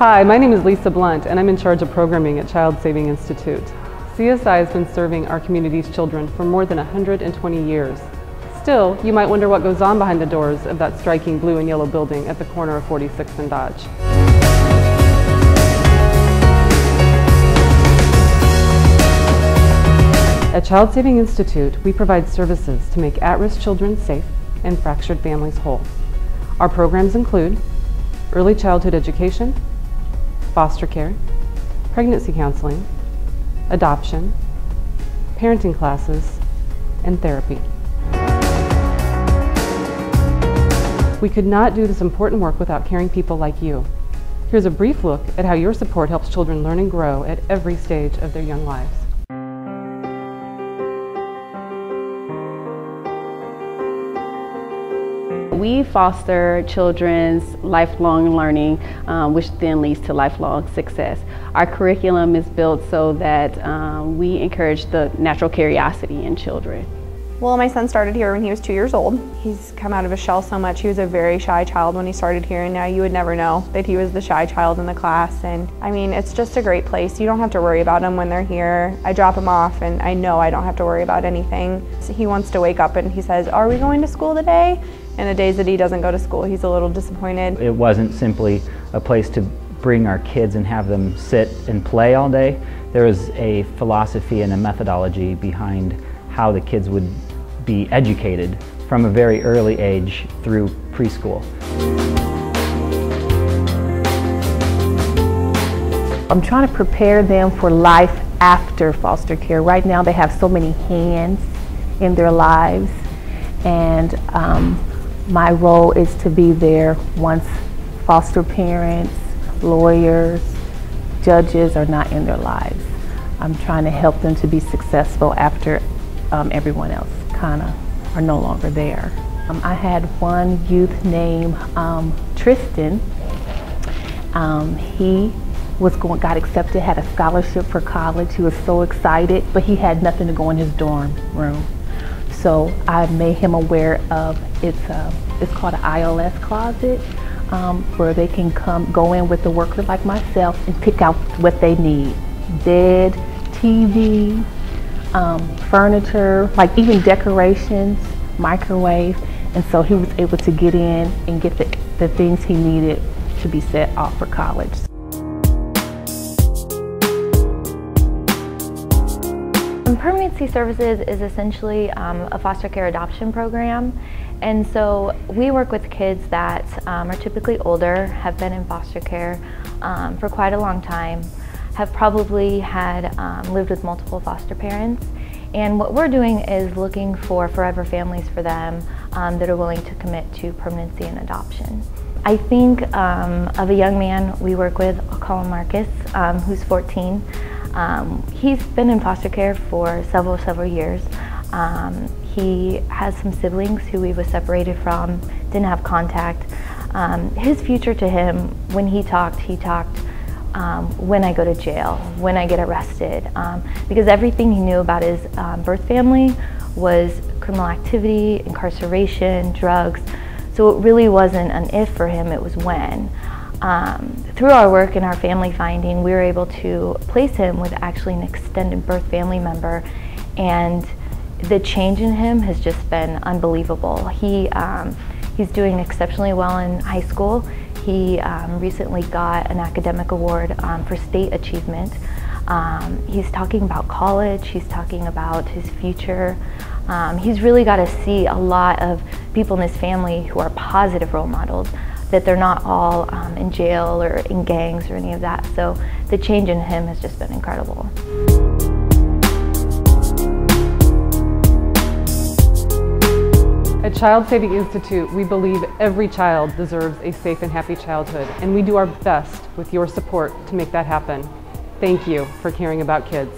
Hi, my name is Lisa Blunt and I'm in charge of programming at Child Saving Institute. CSI has been serving our community's children for more than 120 years. Still, you might wonder what goes on behind the doors of that striking blue and yellow building at the corner of 46th and Dodge. At Child Saving Institute, we provide services to make at-risk children safe and fractured families whole. Our programs include early childhood education, foster care, pregnancy counseling, adoption, parenting classes, and therapy. We could not do this important work without caring people like you. Here's a brief look at how your support helps children learn and grow at every stage of their young lives. We foster children's lifelong learning, which then leads to lifelong success. Our curriculum is built so that we encourage the natural curiosity in children. Well, my son started here when he was 2 years old. He's come out of his shell so much. He was a very shy child when he started here, and now you would never know that he was the shy child in the class. And I mean, it's just a great place. You don't have to worry about them when they're here. I drop him off and I know I don't have to worry about anything. So he wants to wake up and he says, "Are we going to school today?" And the days that he doesn't go to school, he's a little disappointed. It wasn't simply a place to bring our kids and have them sit and play all day. There was a philosophy and a methodology behind how the kids would be educated from a very early age through preschool. I'm trying to prepare them for life after foster care. Right now they have so many hands in their lives, and my role is to be there once foster parents, lawyers, judges are not in their lives. I'm trying to help them to be successful after everyone else kind of are no longer there. I had one youth named Tristan. He got accepted, had a scholarship for college. He was so excited, but he had nothing to go in his dorm room. So I made him aware of it's called an ILS closet, where they can go in with a worker like myself and pick out what they need: bed, TV, furniture, like even decorations, microwave. And so he was able to get in and get the things he needed to be set off for college. Permanency Services is essentially a foster care adoption program, and so we work with kids that are typically older, have been in foster care for quite a long time, have probably had lived with multiple foster parents, and what we're doing is looking for forever families for them that are willing to commit to permanency and adoption. I think of a young man we work with, I'll call him Marcus, who's 14. He's been in foster care for several years. He has some siblings who he was separated from, didn't have contact. His future to him, when he talked when I go to jail, when I get arrested, because everything he knew about his birth family was criminal activity, incarceration, drugs. So it really wasn't an if for him, it was when. Through our work and our family finding, we were able to place him with actually an extended birth family member, and the change in him has just been unbelievable. He's doing exceptionally well in high school. He recently got an academic award for state achievement. He's talking about college, he's talking about his future. He's really got to see a lot of people in his family who are positive role models, that they're not all in jail or in gangs or any of that. So the change in him has just been incredible. At Child Saving Institute, we believe every child deserves a safe and happy childhood, and we do our best with your support to make that happen. Thank you for caring about kids.